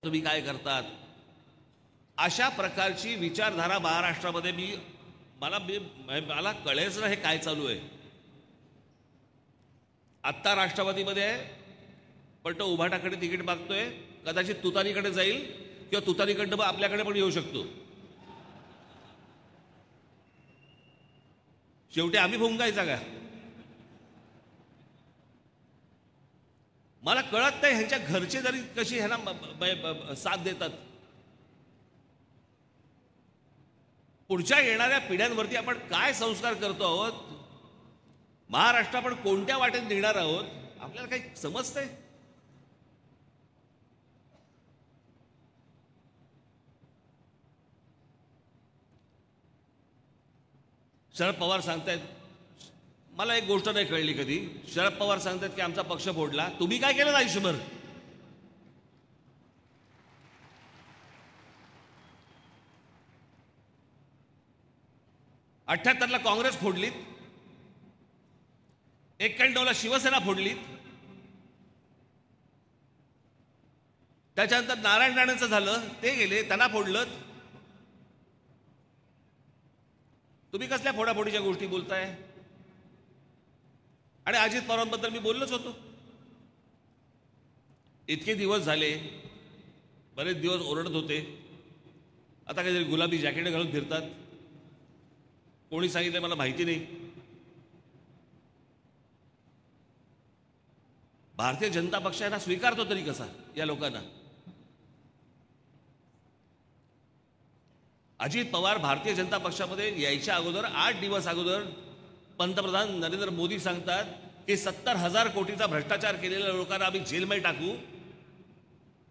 तुम्ही काय करतात अशा प्रकारची विचारधारा महाराष्ट्रामध्ये मला कळेच ना हे काय चालू आहे. आत्ता राष्ट्रवादीमध्ये आहे, पण तो उभाटाकडे तिकीट मागतोय, कदाचित तुतारीकडे जाईल किंवा तुतारीकडनं आपल्याकडे पण येऊ शकतो. शेवटी आम्ही भुंगायचा का? मला कळत नाही ह्यांच्या घरचे जरी कशी ह्यांना साथ देतात. पुढच्या येणाऱ्या पिढ्यांवरती आपण काय संस्कार करतो आहोत, महाराष्ट्र आपण कोणत्या वाटेत नेणार आहोत, आपल्याला काही समजतंय? शरद पवार सांगतायत, मला एक गोष्ट नाही कळली कधी. शरद पवार सांगतात की आमचा पक्ष फोडला. तुम्ही काय केलं आयुष्यभर? ला काँग्रेस फोडलीत, 91ला शिवसेना फोडलीत, त्याच्यानंतर नारायण राणेंचं झालं, ते गेले, त्यांना फोडलं. तुम्ही कसल्या फोडाफोडीच्या गोष्टी बोलताय? आणि अजित पवारांबद्दल मी बोललोच होतो. इतके दिवस झाले, बरेच दिवस ओरडत होते, आता काहीतरी गुलाबी जॅकेट घालून फिरतात. कोणी सांगितलं मला माहिती नाही. भारतीय जनता पक्ष यांना स्वीकारतो तरी कसा या लोकांना? अजित पवार भारतीय जनता पक्षामध्ये यायच्या अगोदर 8 दिवस अगोदर पंतप्रधान नरेंद्र मोदी सांगतात की 70,000 कोटीचा भ्रष्टाचार केलेल्या लोकांना आम्ही जेलमध्ये टाकू.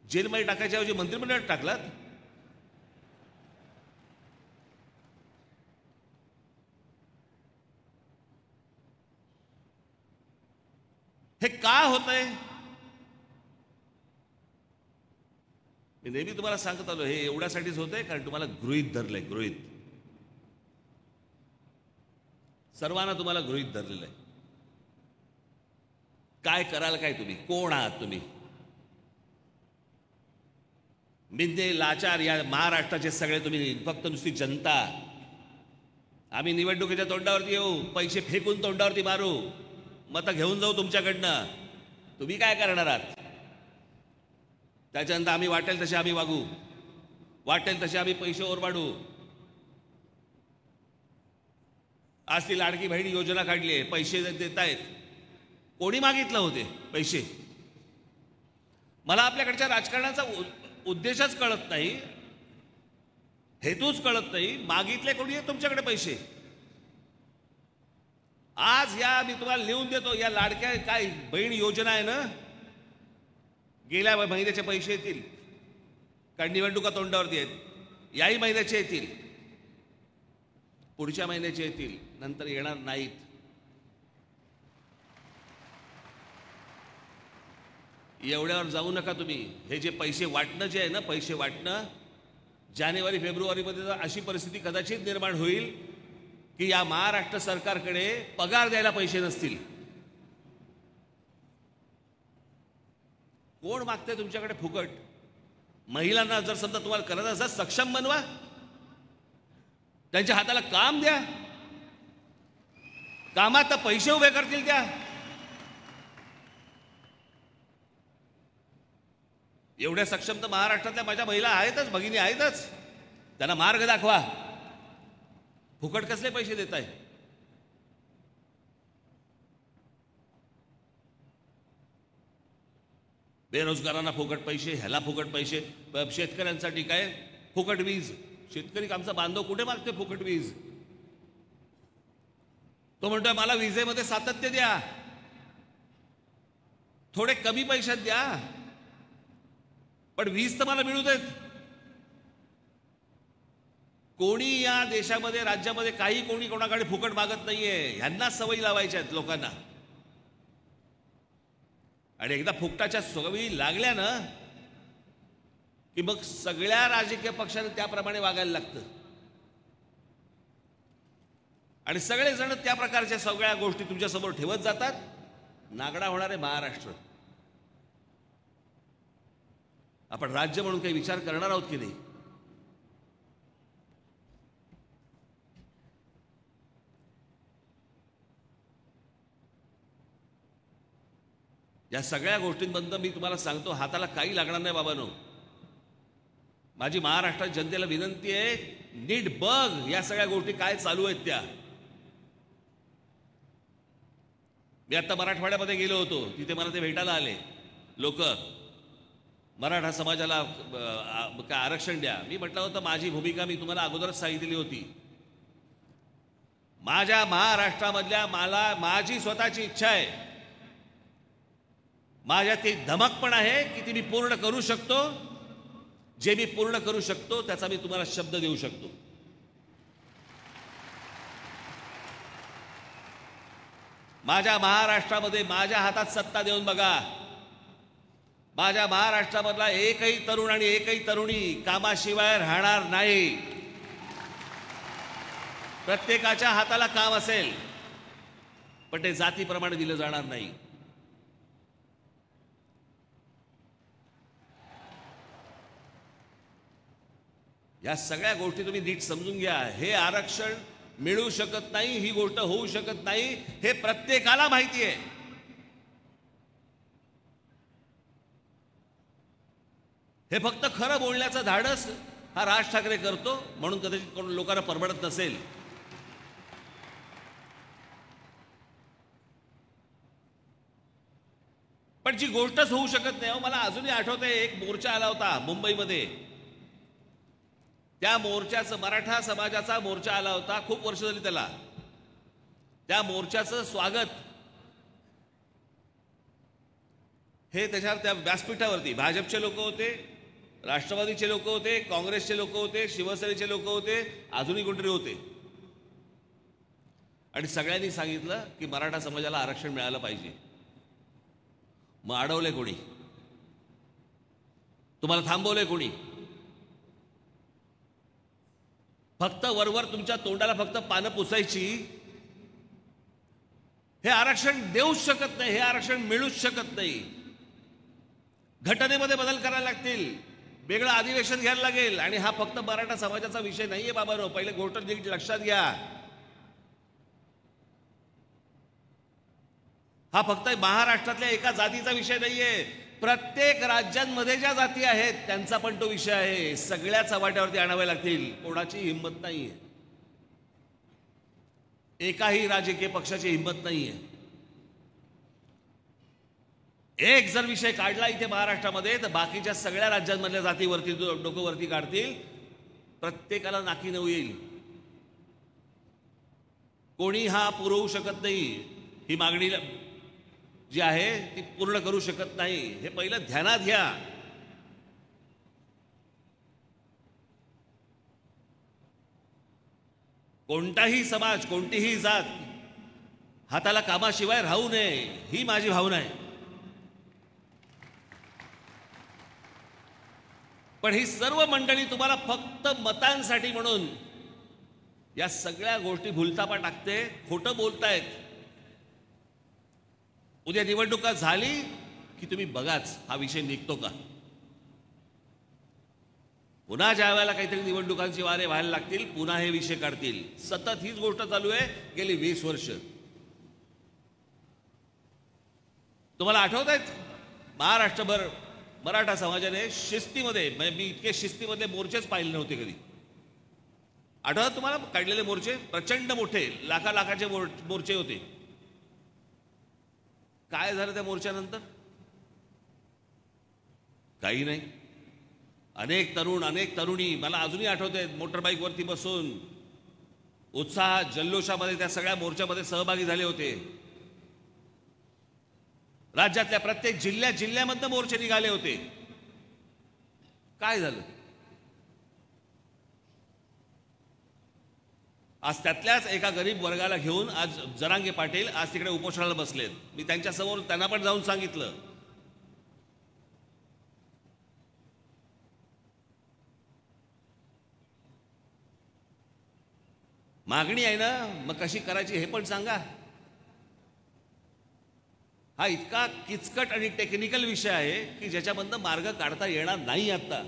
जेलमध्ये टाकायच्या ऐवजी मंत्रिमंडळात टाकलात. हे का होतंय? मी नेहमी तुम्हाला सांगत आलो, हे एवढ्यासाठीच होतंय कारण तुम्हाला गृहीत धरलंय. गृहीत सर्वांना तुम्हाला गृहीत धरलेलं आहे. काय कराल काय? तुम्ही कोण आहात? तुम्ही मिंदे लाचार या महाराष्ट्राचे सगळे तुम्ही फक्त नुसती जनता. आम्ही निवडणुकीच्या तोंडावरती येऊ, पैसे फेकून तोंडावरती मारू, मतं घेऊन जाऊ तुमच्याकडनं. तुम्ही काय करणार आहात? त्याच्यानंतर आम्ही वाटेल तसे आम्ही वागू, वाटेल तसे आम्ही पैसे ओरबाडू. आज ती लाडकी बहीण योजना काढली आहे, पैसे देत आहेत. कोणी मागितलं होते पैसे? मला आपल्याकडच्या राजकारणाचा उद्देशच कळत नाही, हेतूच कळत नाही. मागितले कोणी आहे तुमच्याकडे पैसे? आज या मी तुम्हाला लिहून देतो, या लाडक्या काय बहीण योजना आहे ना, गेल्या महिन्याचे पैसे येतील, कारण निवडणुका तोंडावरती आहेत. याही महिन्याचे येतील, पुढच्या महिन्याचे येतील, नंतर येणार नाहीत. एवढ्यावर जाऊ नका तुम्ही. हे जे पैसे वाटणं जे आहे ना, पैसे वाटणं, जानेवारी फेब्रुवारीमध्ये अशी परिस्थिती कदाचित निर्माण होईल की या महाराष्ट्र सरकारकडे पगार द्यायला पैसे नसतील. कोण मागतंय तुमच्याकडे फुकट? महिलांना जर समजा तुम्हाला करायचं असं, सक्षम बनवा, त्यांच्या हाताला काम द्या, कामात पैसे उभे करतील त्या. एवढ्या सक्षम तर महाराष्ट्रातल्या माझ्या महिला आहेतच, भगिनी आहेतच. त्यांना मार्ग दाखवा. फुकट कसले पैसे देताय? बेरोजगारांना फुकट पैसे, ह्याला फुकट पैसे, शेतकऱ्यांसाठी काय फुकट वीज. शेतकरी आमचा बांधव कुठे मागतोय फुकट वीज? तो म्हणतोय मला विजेमध्ये सातत्य द्या, थोडे कमी पैशात द्या, पण वीज तर मला मिळू देत. कोणी या देशामध्ये राज्यामध्ये काही कोणी कोणाकडे फुकट मागत नाहीये. ह्यांना सवयी लावायच्या आहेत लोकांना. आणि एकदा फुकटाच्या सवयी लागल्या ना की मग सगळ्या राजकीय पक्षांना त्याप्रमाणे वागायला लागतं. आणि सगळेजण त्या प्रकारच्या सगळ्या गोष्टी तुमच्यासमोर ठेवत जातात. नागडा होणार आहे महाराष्ट्र. आपण राज्य म्हणून काही विचार करणार आहोत की नाही? या सगळ्या गोष्टींबद्दल मी तुम्हाला सांगतो, हाताला काही लागणार नाही बाबांनो. माझी महाराष्ट्र जनतेला विनंती आहे, नीट बघ या सगळ्या गोष्टी काय चालू आहेत त्या. मी आता मराठवाड्यामध्ये गेलो होतो, तिथे मला ते भेटायला आले लोक. मराठा समाजाला काय आरक्षण द्या. मी म्हटलं होतं माझी भूमिका मी तुम्हाला अगोदरच सांगितली होती. माझ्या महाराष्ट्रामधल्या माझी स्वतःची इच्छा आहे, माझ्यात ती धमक पण आहे की ती मी पूर्ण करू शकतो. जे मी पूर्ण करू शकतो त्याचा मी तुम्हाला शब्द देऊ शकतो. माझ्या महाराष्ट्रामध्ये माझ्या हातात सत्ता देऊन बघा. माझ्या महाराष्ट्रामधला एकही तरुण आणि एकही तरुणी कामाशिवाय राहणार नाही. प्रत्येकाच्या हाताला काम असेल, पण ते जातीप्रमाणे दिलं जाणार नाही. या सगळ्या गोष्टी तुम्ही नीट समजून घ्या. हे आरक्षण मिळू शकत नाही, ही गोष्ट होऊ शकत नाही, हे प्रत्येकाला माहिती आहे. हे फक्त खरं बोलण्याचं धाडस हा राज ठाकरे करतो, म्हणून कदाचित कोण लोकांना परवडत नसेल. पण जी गोष्टच होऊ शकत नाही. मला अजूनही आठवतंय, एक मोर्चा आला होता मुंबईमध्ये. त्या मोर्चाचं, मराठा समाजाचा मोर्चा आला होता, खूप वर्ष झाली त्याला. त्या स्वागत हे त्याच्यावर त्या व्यासपीठावरती भाजपचे लोक होते, राष्ट्रवादीचे लोक होते, काँग्रेसचे लोक होते, शिवसेनेचे लोक होते, अजूनही कोणतरी होते. आणि सगळ्यांनी सांगितलं की मराठा समाजाला आरक्षण मिळालं पाहिजे. मग अडवले कोणी? तुम्हाला थांबवले कोणी? फक्त वरवर तुमच्या तोंडाला फक्त पानं पुसायची. हे आरक्षण देऊच शकत नाही, हे आरक्षण मिळूच शकत नाही. घटनेमध्ये बदल करायला लागतील, वेगळं अधिवेशन घ्यायला लागेल. आणि हा फक्त मराठा समाजाचा विषय नाहीये बाबांनो. पहिले गोष्ट नीट लक्षात घ्या. हा फक्त महाराष्ट्रातल्या एका जातीचा विषय नाहीये. प्रत्येक राज्यांमध्ये ज्या जाती आहेत त्यांचा पण तो विषय आहे. सगळ्या चव्हाट्यावरती आणावे लागतील. कोणाची हिंमत नाहीये, एकाही राजकीय पक्षाची हिंमत नाहीये. एक जर विषय काढला इथे महाराष्ट्रामध्ये, तर बाकीच्या सगळ्या राज्यांमधल्या जातीवरती डोकं वरती काढतील. प्रत्येकाला नाकी नऊ येईल. कोणी हा पुरवू शकत नाही. ही मागणी जी आहे ती पूर्ण करू शकत नाही. हे पहिलं ध्यानात घ्या. कोणताही समाज, कोणतीही जात हाताला कामाशिवाय राहू नये, ही माझी भावना आहे. पण ही सर्व मंडळी तुम्हाला फक्त मतांसाठी म्हणून या सगळ्या गोष्टी भुलतापा टाकते, खोटं बोलतायत. उद्या निवडणुका झाली की तुम्ही बघाच हा विषय निघतो का. पुन्हा ज्या वेळेला काहीतरी निवडणुकांची वारे व्हायला लागतील, पुन्हा हे विषय काढतील. सतत हीच गोष्ट चालू आहे गेली 20 वर्ष. तुम्हाला आठवत आहेत, महाराष्ट्रभर मराठा समाजाने शिस्तीमध्ये, मी इतके शिस्तीमध्ये मोर्चेच पाहिले नव्हते कधी. आठवत तुम्हाला काढलेले मोर्चे? प्रचंड मोठे, लाखाचे मोर्चे होते. काय झालं त्या मोर्चानंतर? काही नाही. अनेक तरुण, अनेक तरुणी, मला अजूनही आठवते, मोटरबाईकवरती बसून उत्साह जल्लोषामध्ये त्या सगळ्या मोर्चामध्ये सहभागी झाले होते. राज्यातल्या प्रत्येक जिल्ह्यामधनं मोर्चे निघाले होते. काय झालं? आज त्यातल्याच एका गरीब वर्गाला घेऊन आज जरांगे पाटील आज तिकडे उपोषणाला बसलेत. मी त्यांच्यासमोर त्यांना पण जाऊन सांगितलं, मागणी आहे ना, मग कशी करायची हे पण सांगा. हा इतका किचकट आणि टेक्निकल विषय आहे की ज्याच्यामधनं मार्ग काढता येणार नाही आता.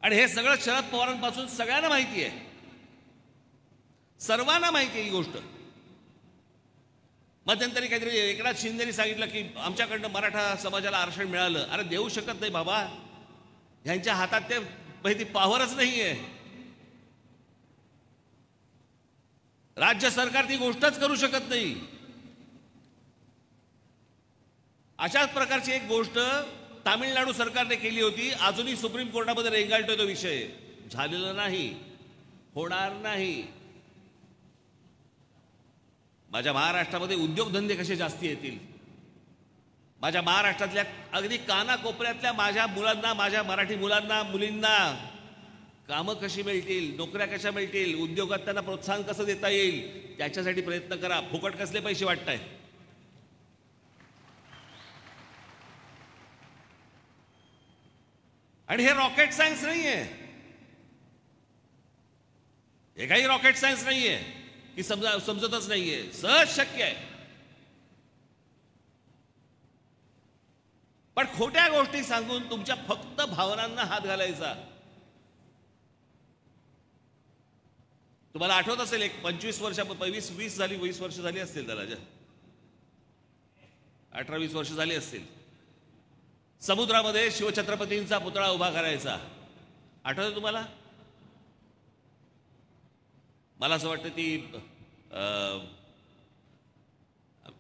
आणि हे सगळं शरद पवारांपासून सगळ्यांना माहिती आहे, सर्वांना माहिती आहे ही गोष्ट. मध्यंतरी काहीतरी एकनाथ शिंदेनी सांगितलं की आमच्याकडनं मराठा समाजाला आरक्षण मिळालं. अरे देऊ शकत नाही बाबा, ह्यांच्या हातात ते ती पॉवरच नाहीये. राज्य सरकार ती गोष्टच करू शकत नाही. अशाच प्रकारची एक गोष्ट तामिळनाडू सरकारने केली होती. अजूनही सुप्रीम कोर्टामध्ये रेंगाळतोय तो विषय. झालेला नाही, होणार नाही. माझ्या महाराष्ट्रामध्ये उद्योगधंदे कसे जास्ती येतील, माझ्या महाराष्ट्रातल्या अगदी कानाकोपऱ्यातल्या माझ्या मुलांना, माझ्या मराठी मुलांना मुलींना कामं कशी मिळतील, नोकऱ्या कशा मिळतील, उद्योगात त्यांना प्रोत्साहन कसं देता येईल, त्याच्यासाठी प्रयत्न करा. फुकट कसले पैसे वाटताय. आणि हे रॉकेट सायन्स नाहीये, हे काही रॉकेट सायन्स नाहीये की समजतच नाहीये. सहज शक्य आहे. पण खोट्या गोष्टी सांगून तुमच्या फक्त भावनांना हात घालायचा. तुम्हाला आठवत असेल, एक 25 वर्ष 20 वर्ष झाली असतील त्याला, 18-20 वर्ष झाली असतील. समुद्रामध्ये शिवछत्रपतींचा पुतळा उभा करायचा. आठवतं तुम्हाला? मला असं वाटतं ती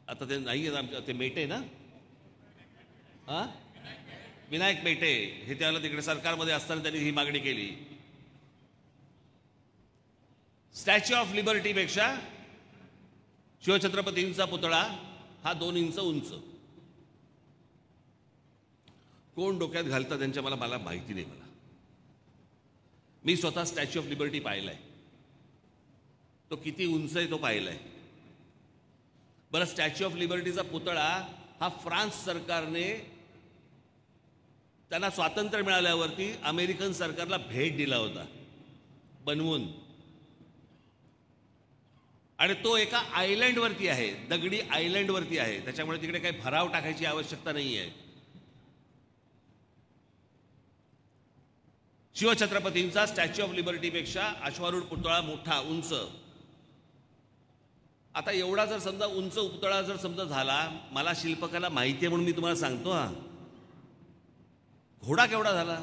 आता ते नाही आहे आमच्या, ते मेटे ना, विनायक मेटे, हे त्याला तिकडे सरकारमध्ये असताना त्यांनी ही मागणी केली. स्टॅच्यू ऑफ लिबर्टीपेक्षा शिवछत्रपतींचा पुतळा हा 2 इंच उंच. कोण डोक्यात घालतं त्यांच्या मला माहिती नाही. मी स्वतः स्टॅच्यू ऑफ लिबर्टी पाहिलाय. तो किती उंच आहे तो पाहिलाय. बरं, स्टॅच्यू ऑफ लिबर्टीचा पुतळा हा फ्रान्स सरकारने त्यांना स्वातंत्र्य मिळाल्यावरती अमेरिकन सरकारला भेट दिला होता बनवून. आणि तो एका आयलँडवरती आहे, दगडी आयलँडवरती आहे. त्याच्यामुळे तिकडे काही भराव टाकायची आवश्यकता नाही आहे. शिवछत्रपतींचा स्टॅच्यू ऑफ लिबर्टीपेक्षा अश्वारूढ पुतळा मोठा उंच. आता एवढा जर समजा उंच पुतळा जर समजा झाला, मला शिल्पकला माहिती आहे म्हणून मी तुम्हाला सांगतो. घोडा केवढा झाला?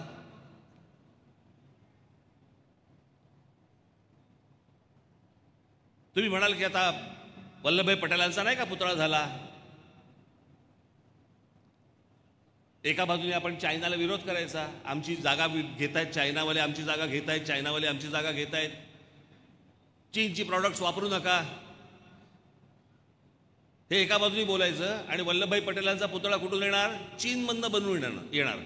तुम्ही म्हणाल की आता वल्लभभाई पटेलांचा नाही का पुतळा झाला. एका बाजूने आपण चायनाला विरोध करायचा, आमची जागा घेतायत चायनावाले, आमची जागा घेतायत चायनावाले, आमची जागा घेतायत, चीनची प्रॉडक्ट्स वापरू नका, हे एका बाजूने बोलायचं. आणि वल्लभभाई पटेलांचा पुतळा कुठून येणार? चीनमधनं बनवून येणार.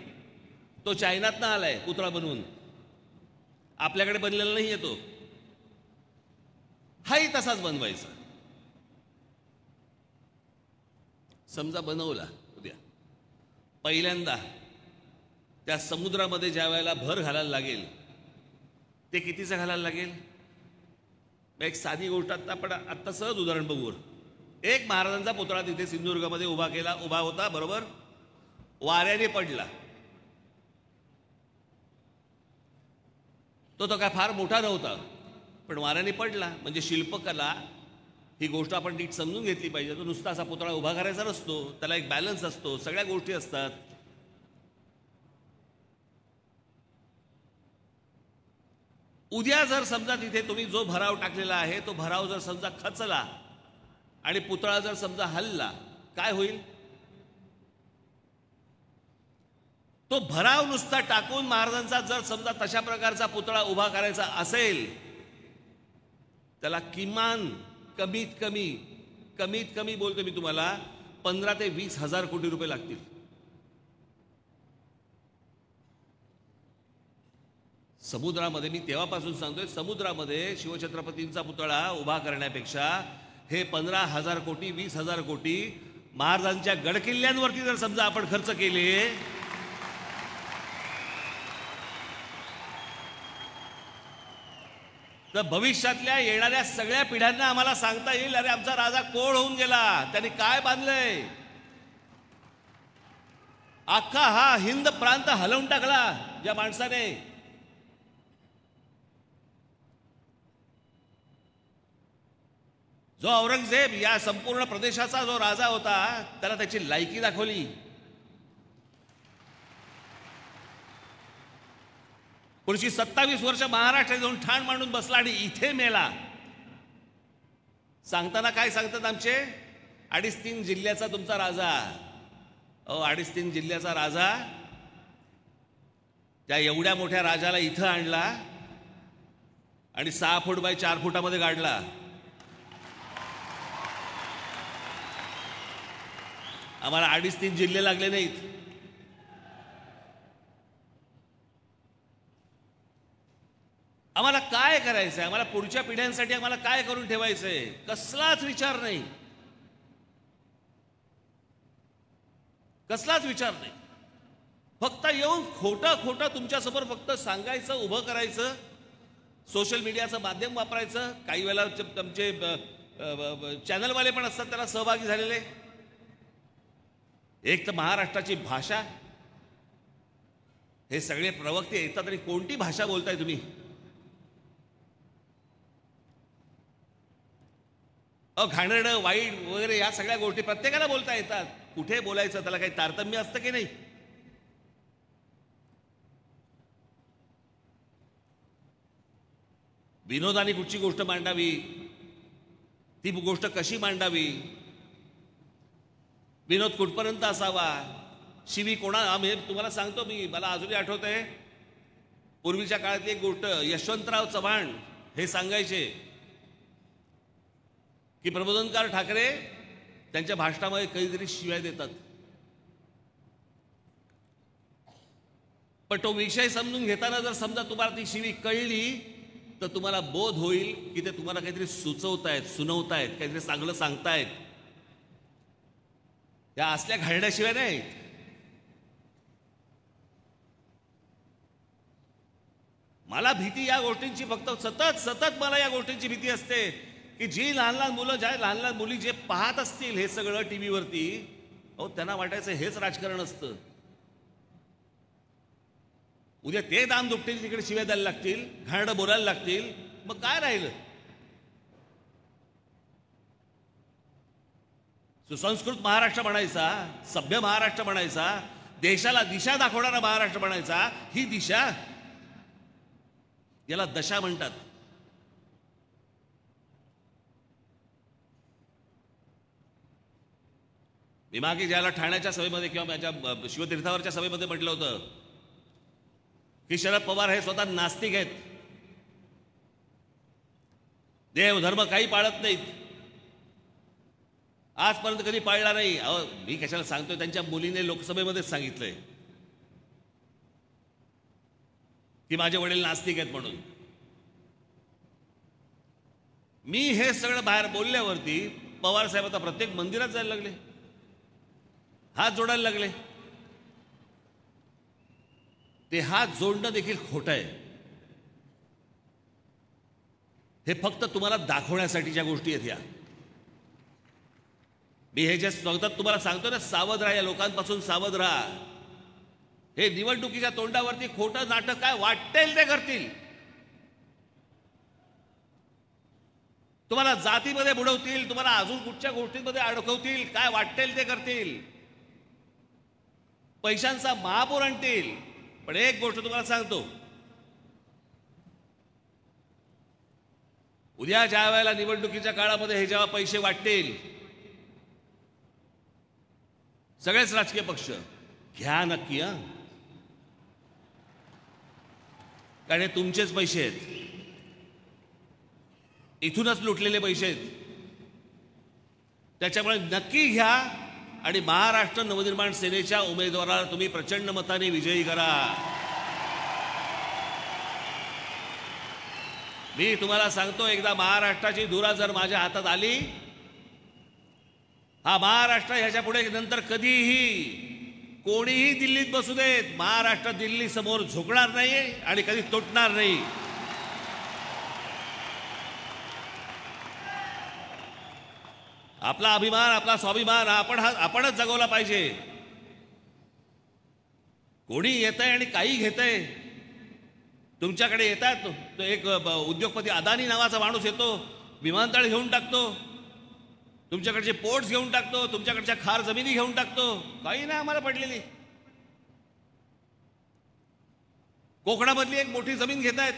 तो चायनातनं आलाय पुतळा बनवून, आपल्याकडे बनलेला नाही येतो. हाही तसाच बनवायचा. समजा बनवला उद्या, पहिल्यांदा त्या समुद्रामध्ये ज्या वेळेला भर घालायला लागेल, ते कितीचं घालायला लागेल? एक साधी गोष्ट आपण आत्ता सहज उदाहरण बघू. एक महाराजांचा पुतळा तिथे सिंधुदुर्गामध्ये उभा होता, बरोबर, वाऱ्याने पडला. तो काय फार मोठा नव्हता, पण वाऱ्याने पडला. म्हणजे शिल्पकला ही गोष्ट आपण नीट समजून घेतली पाहिजे. तो नुसता असा पुतळा उभा करायचा नसतो, त्याला एक बॅलन्स असतो, सगळ्या गोष्टी असतात. उद्या जर समजा तिथे तुम्ही जो भराव टाकलेला आहे तो भराव जर समजा खचला आणि पुतळा जर समजा हलला, काय होईल? तो भराव नुसता टाकून महाराजांचा जर समजा तशा प्रकारचा पुतळा उभा करायचा असेल, त्याला किमान कमीत कमी बोलतो मी तुम्हाला 15 ते 20 हजार कोटी रुपये लागतील. समुद्रामध्ये, मी तेव्हापासून सांगतोय, समुद्रामध्ये शिवछत्रपतींचा पुतळा उभा करण्यापेक्षा हे 15,000 कोटी 20,000 कोटी महाराजांच्या गडकिल्ल्यांवरती जर समजा आपण खर्च केले, तर भविष्यातल्या येणाऱ्या सगळ्या पिढ्यांना आम्हाला सांगता येईल, अरे आमचा राजा कोण होऊन गेला, त्यांनी काय बांधलंय. अख्खा हा हिंद प्रांत हलवून टाकला ज्या माणसाने. जो औरंगजेब या संपूर्ण प्रदेशाचा जो राजा होता, त्याला त्याची लायकी दाखवली. पुढची 27 वर्ष महाराष्ट्रात जाऊन ठाण मांडून बसला आणि इथे मेला. सांगताना काय सांगतात आमचे, 2.5-3 जिल्ह्याचा तुमचा राजा. 2.5-3 जिल्ह्याचा राजा, त्या एवढ्या मोठ्या राजाला इथं आणला आणि 6 फूट बाय 4 फुटामध्ये गाडला. आम्हाला 2.5-3 जिल्हे लागले नाहीत. आम्हाला काय करायचंय, आम्हाला पुढच्या पिढ्यांसाठी आम्हाला काय करून ठेवायचंय, कसलाच विचार नाही, कसलाच विचार नाही. फक्त येऊन खोटं खोटं तुमच्यासमोर फक्त सांगायचं, उभं करायचं, सोशल मीडियाचं माध्यम वापरायचं. काही वेळेला तुमचे चॅनलवाले पण असतात त्याला सहभागी झालेले. एक तर महाराष्ट्राची भाषा, हे सगळे प्रवक्ते येतात आणि कोणती भाषा बोलताय तुम्ही. घाणेरडं, वाईट वगैरे या सगळ्या गोष्टी प्रत्येकाला बोलता येतात. कुठे बोलायचं, त्याला काही तारतम्य असतं की नाही. विनोदाने कुठची गोष्ट मांडावी, ती गोष्ट कशी मांडावी, विनोद कुठपर्यंत असावा, शिवी कोणा. आम्ही तुम्हाला सांगतो, मला अजूनही आठवत आहे पूर्वीच्या काळातली एक गोष्ट. यशवंतराव चव्हाण हे सांगायचे की प्रबोधनकार ठाकरे त्यांच्या भाषणामध्ये कधीतरी शिव्या देतात, पण तो विषय समजून घेताना जर समजा तुम्हाला ती शिवी कळली तर तुम्हाला बोध होईल की ते तुम्हाला काहीतरी सुचवतायत, सुनवतायत, काहीतरी चांगलं सांगतायत. त्या असल्या घालण्याशिवाय नाहीत. मला भीती या गोष्टींची, फक्त सतत सतत मला या गोष्टींची भीती असते की जी लहान लहान मुलं, ज्या लहान लहान मुली जे पाहत असतील हे सगळं टीव्हीवरती, त्यांना वाटायचं हेच राजकारण असतं. उद्या ते दाम दुपटील, तिकडे शिव्या द्यायला लागतील, घाणेरडं बोलायला लागतील, मग काय राहिलं. सुसंस्कृत महाराष्ट्र बनायचा, सभ्य महाराष्ट्र बनायचा, देशाला दिशा दाखवणारा महाराष्ट्र बनायचा. ही दिशा, याला दशा म्हणतात. मी मागे ज्याला ठाण्याच्या सभेमध्ये किंवा माझ्या शिवतीर्थावरच्या सभेमध्ये म्हटलं होतं की शरद पवार हे स्वतः नास्तिक आहेत, देव धर्म काही पाळत नाहीत, आजपर्यंत कधी पाळला नाही. मी कशाला सांगतोय, त्यांच्या मुलीने लोकसभेमध्येच सांगितलंय की माझे वडील नास्तिक आहेत म्हणून. मी हे सगळं बाहेर बोलल्यावरती पवार साहेब आता प्रत्येक मंदिरात जायला लागले, हात जोडायला लागले. ते हात जोडणं देखील खोटं आहे. हे फक्त तुम्हाला दाखवण्यासाठीच्या गोष्टी आहेत. या मी हे जे स्वागतात तुम्हाला सांगतो ना, सावध राहा, या लोकांपासून सावध राहा. हे निवडणुकीच्या तोंडावरती खोटं नाटक काय वाटेल ते करतील. तुम्हाला जातीमध्ये बुडवतील, तुम्हाला अजून कुठच्या गोष्टींमध्ये अडकवतील, काय वाटेल ते करतील, पैशांचा महापूर आणतील. पण एक गोष्ट तुम्हाला सांगतो, उद्या ज्या वेळेला निवडणुकीच्या काळामध्ये हे जेव्हा पैसे वाटतील, सगळेच राजकीय पक्ष घ्या नक्की, कारण हे तुमचेच पैसे आहेत, इथूनच लुटलेले पैसे आहेत. त्याच्यामुळे नक्की घ्या आणि महाराष्ट्र नवनिर्माण सेनेच्या उमेदवाराला तुम्ही प्रचंड मताने विजयी करा. मी तुम्हाला सांगतो, एकदा महाराष्ट्राची धुरा जर माझ्या हातात आली, हा महाराष्ट्र ह्याच्या पुढे नंतर कधीही कोणीही दिल्लीत बसू देत, महाराष्ट्र दिल्ली समोर झुकणार नाही आणि कधी तुटणार नाही. आपला अभिमान, आपला स्वाभिमान आपणच जगवला पाहिजे. कोणी येतंय आणि काही घेतंय. तुमच्याकडे येतात, तो एक उद्योगपती अदानी नावाचा माणूस येतो, विमानतळ घेऊन टाकतो, तुमच्याकडचे पोर्ट्स घेऊन टाकतो, तुमच्याकडच्या खार जमिनी घेऊन टाकतो. काही नाही आम्हाला पडलेली. कोकणामधली एक मोठी जमीन घेत आहेत.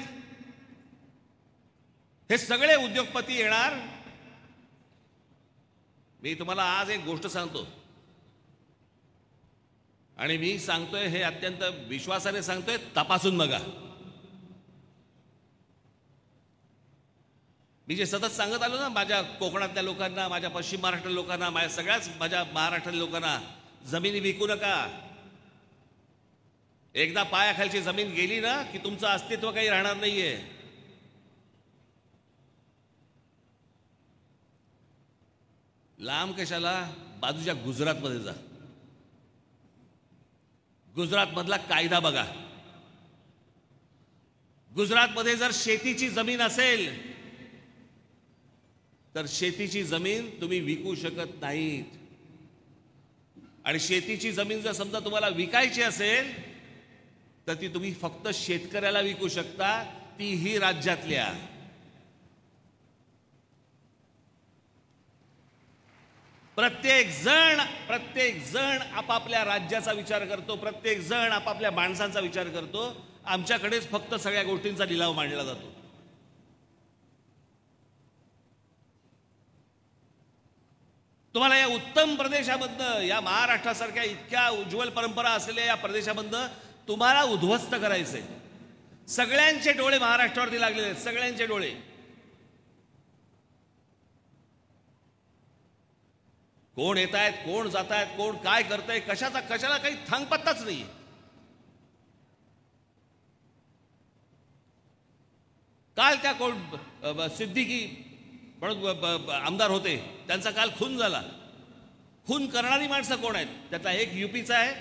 हे सगळे उद्योगपती येणार. मी तुम्हाला आज एक गोष्ट सांगतो आणि मी सांगतोय हे अत्यंत विश्वासाने सांगतोय, तपासून बघा. मी जे सतत सांगत आलो ना माझ्या कोकणातल्या लोकांना, माझ्या पश्चिम महाराष्ट्र लोकांना, माझ्या महाराष्ट्रातल्या लोकांना, जमिनी विकू नका. एकदा पायाखालची जमीन गेली ना की तुमचं अस्तित्व काही राहणार नाहीये. लांब कशाला, बाजूच्या गुजरातमध्ये जा. गुजरातमधला कायदा बघा. गुजरातमध्ये जर शेतीची जमीन असेल तर शेतीची जमीन तुम्ही विकू शकत नाहीत. आणि शेतीची जमीन जर समजा तुम्हाला विकायची असेल तर ती तुम्ही फक्त शेतकऱ्याला विकू शकता, तीही राज्यातल्या. प्रत्येक जण आपापल्या राज्याचा विचार करतो, प्रत्येक जण आपापल्या माणसांचा विचार करतो. आमच्याकडेच फक्त सगळ्या गोष्टींचा लिलाव मांडला जातो. तुम्हाला या उत्तम प्रदेशामधनं, या महाराष्ट्रासारख्या इतक्या उज्ज्वल परंपरा असलेल्या या प्रदेशामधनं तुम्हाला उद्ध्वस्त करायचंय. सगळ्यांचे डोळे महाराष्ट्रावरती लागलेले आहेत, सगळ्यांचे डोळे. कोण येत आहेत, कोण जात आहेत, कोण काय करतंय, कशाला काही थांगपत्ताच नाही. काल त्या कोण सिद्दीकी म्हणून आमदार होते, त्यांचा काल खून झाला. खून करणारी माणसं कोण आहेत? त्यातला एक यूपीचा आहे,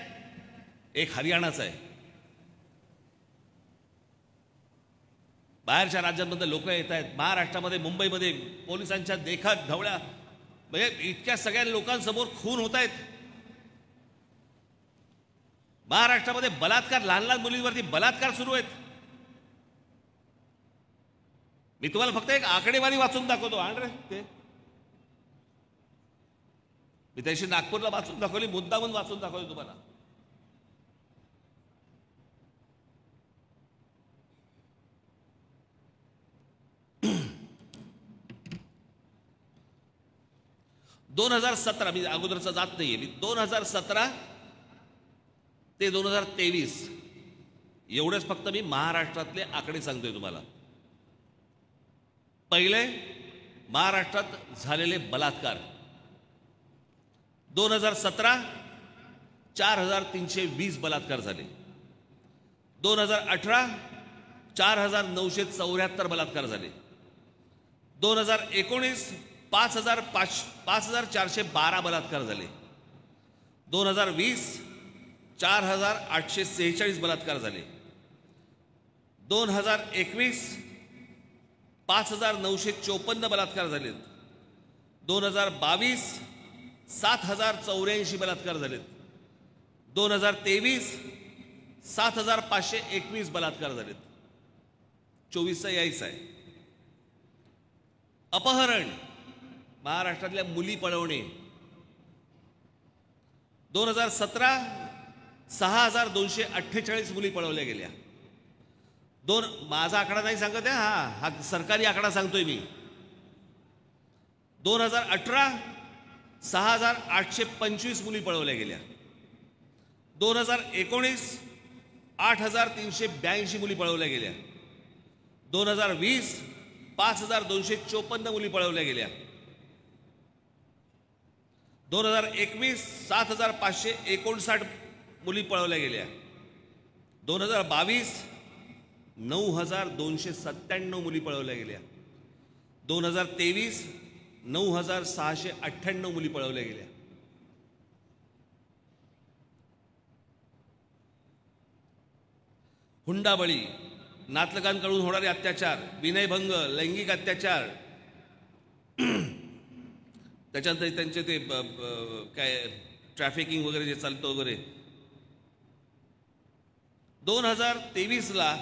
एक हरियाणाचा आहे. बाहेरच्या राज्यांमध्ये लोक येत आहेत. महाराष्ट्रामध्ये, मुंबईमध्ये पोलिसांच्या देखात ढवळ्या, म्हणजे इतक्या सगळ्या लोकांसमोर खून होत आहेत. महाराष्ट्रामध्ये बलात्कार, लहान लहान मुलींवरती बलात्कार सुरू आहेत. मी तुम्हाला फक्त एक आकडेवारी वाचून दाखवतो. रे ते मी त्याशी नागपूरला वाचून दाखवली, मुद्दामून वाचून दाखवली तुम्हाला. (2017) मी अगोदरचा जात नाहीये. मी 2017 ते 2023 एवढेच फक्त मी महाराष्ट्रातले आकडे सांगतोय तुम्हाला. पहिले, महाराष्ट्रात झालेले बलात्कार 2017 4320 बलात्कार झाले. 2018 4974 बलात्कार झाले. 2019 5412 बलात्कार झाले. 2020 4846 बलात्कार झाले. 2021 5954 बलात्कार झालेत. 2022 7084 बलात्कार झालेत. 2023 7521 बलात्कार झालेत. 24चा यायचा आहे. अपहरण, महाराष्ट्रातल्या मुली पळवणे. 2017 6248 मुली पळवल्या गेल्या. माझा आकडा नाही सांगत आहे, हा सरकारी आकडा सांगतोय मी. 2018 6825 मुली पळवल्या गेल्या. 2019 8382 मुली पळवल्या गेल्या. 2020 5254 मुली पळवल्या गेल्या. 2021 7559 मुली पळवल्या गेल्या. 2022 9297 मुली पळवल्या गेल्या. 2023 9698 मुली पळवल्या गेल्या. हुंडाबळी, नातलगांकडून होणारे अत्याचार, विनयभंग, लैंगिक अत्याचार, त्याच्यानंतर त्यांचे ते काय ट्रॅफिकिंग वगैरे जे चालतं वगैरे 2023ला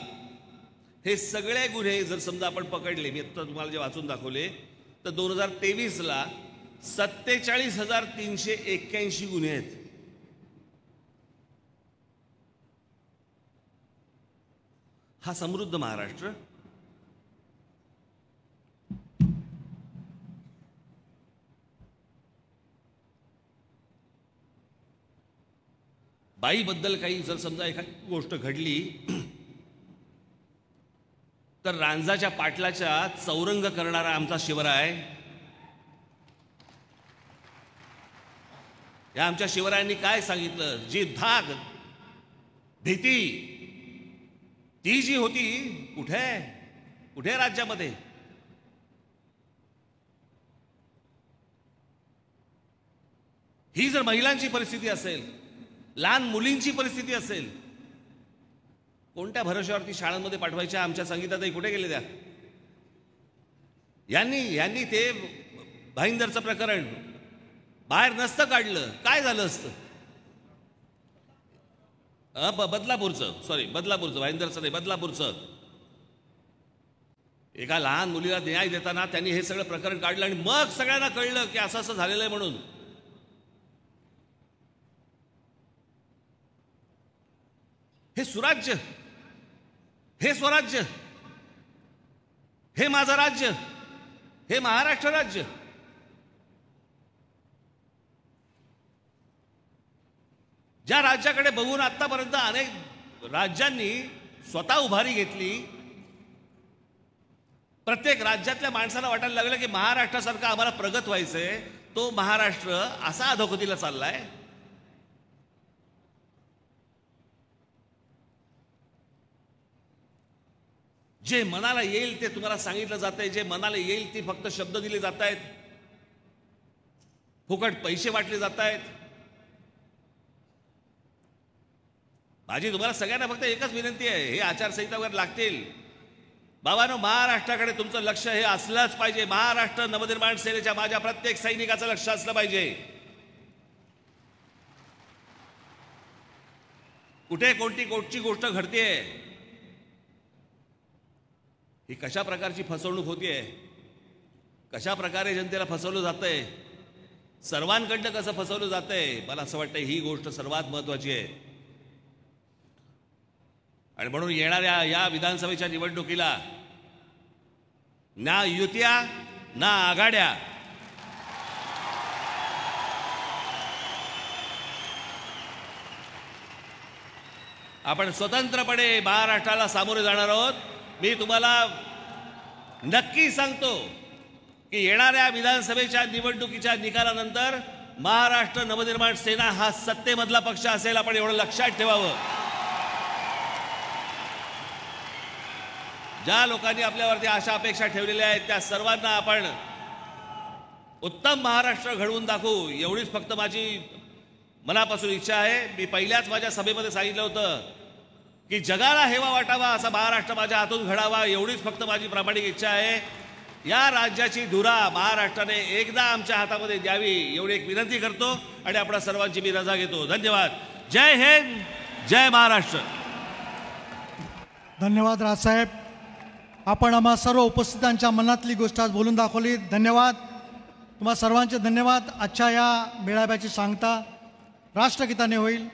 हे सगळे गुन्हे जर समजा आपण पकडले, मी आता तुम्हाला जे वाचून दाखवले, तर 2023ला 47,381 गुन्हे आहेत. हा समृद्ध महाराष्ट्र. बाईबद्दल काही जर समजा एखादी गोष्ट घडली तर रांजाच्या पाटलाच्या चौरंग करणारा आमचा शिवराय, या आमच्या शिवरायांनी काय सांगितलं, जी धाक भीती ती जी होती कुठे राज्यामध्ये. ही जर महिलांची परिस्थिती असेल, लहान मुलींची परिस्थिती असेल, कोणत्या भरोश्यावरती शाळांमध्ये पाठवायच्या आमच्या संगीताताई कुठे गेले त्या? यांनी ते भाईंदरचं प्रकरण बाहेर नसतं काढलं, काय झालं असतं? बदलापूरचं भाईंदरचं नाही, बदलापूरचं एका लहान मुलीला न्याय देताना त्यांनी हे सगळं प्रकरण काढलं आणि मग सगळ्यांना कळलं की असं असं झालेलं आहे म्हणून. हे सुराज्य, हे स्वराज्य, हे माझं राज्य, हे महाराष्ट्र राज्य. ज्या राज्याकडे बघून आतापर्यंत अनेक राज्यांनी स्वतः उभारी घेतली, प्रत्येक राज्यातल्या माणसाला वाटायला लागलं की महाराष्ट्रासारखं आम्हाला प्रगत व्हायचंय, तो महाराष्ट्र असा अधोगतीला चाललाय. जे मनाला येईल ते तुम्हाला सांगितलं जातंय, जे मनाला येईल ते फक्त शब्द दिले जात आहेत, फुकट पैसे वाटले जात आहेत. माझी तुम्हाला सगळ्यांना फक्त एकच विनंती आहे, हे आचारसंहिता वगैरे लागतील, बाबांनो महाराष्ट्राकडे तुमचं लक्ष हे असलंच पाहिजे. महाराष्ट्र नवनिर्माण सेनेच्या माझ्या प्रत्येक सैनिकाचं लक्ष असलं पाहिजे. कुठे कोणती गोष्ट घडतेय, ही कशा प्रकारची फसवणूक होतीये, कशा प्रकारे जनतेला फसवलं जातंय, सर्वांकडनं कसं फसवलं जातंय, मला असं वाटतं ही गोष्ट सर्वात महत्वाची आहे. आणि म्हणून येणाऱ्या या विधानसभेच्या निवडणुकीला ना युत्या ना आघाड्या, आपण स्वतंत्रपणे महाराष्ट्राला सामोरे जाणार आहोत. मी तुम्हाला नक्की सांगतो की येणाऱ्या विधानसभेच्या निवडणुकीच्या निकालानंतर महाराष्ट्र नवनिर्माण सेना हा सत्तेमधला पक्ष असेल, आपण एवढं लक्षात ठेवावं. ज्या लोकांनी आपल्यावरती आशा अपेक्षा ठेवलेल्या आहेत त्या सर्वांना आपण उत्तम महाराष्ट्र घडवून दाखवू, एवढीच फक्त माझी मनापासून इच्छा आहे. मी पहिल्याच माझ्या सभेमध्ये सांगितलं होतं की जगाला हेवा वाटावा असा महाराष्ट्र माझ्या हातून घडावा, एवढीच फक्त माझी प्रामाणिक इच्छा आहे. या राज्याची धुरा महाराष्ट्राने एकदा आमच्या हातामध्ये द्यावी एवढी एक विनंती करतो आणि आपल्या सर्वांची मी रजा घेतो. धन्यवाद. जय हिंद, जय महाराष्ट्र. धन्यवाद राजसाहेब, आपण आम्हा सर्व उपस्थितांच्या मनातली गोष्ट आज बोलून दाखवली. धन्यवाद तुम्हा सर्वांचे. धन्यवाद. आजच्या या मेळाव्याची सांगता राष्ट्रगीताने होईल.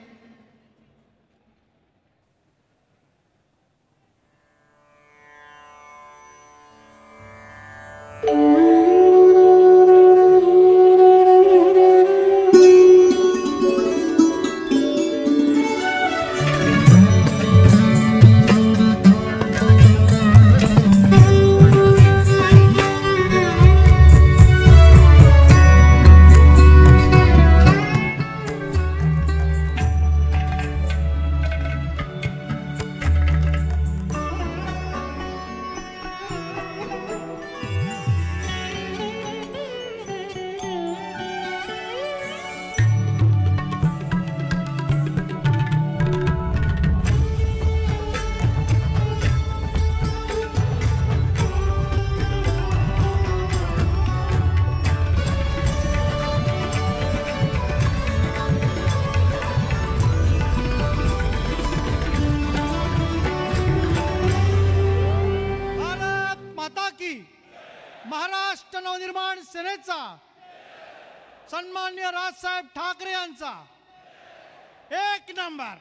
महाराष्ट्र नवनिर्माण सेनेचा, सन्माननीय राजसाहेब ठाकरे यांचा 1 नंबर.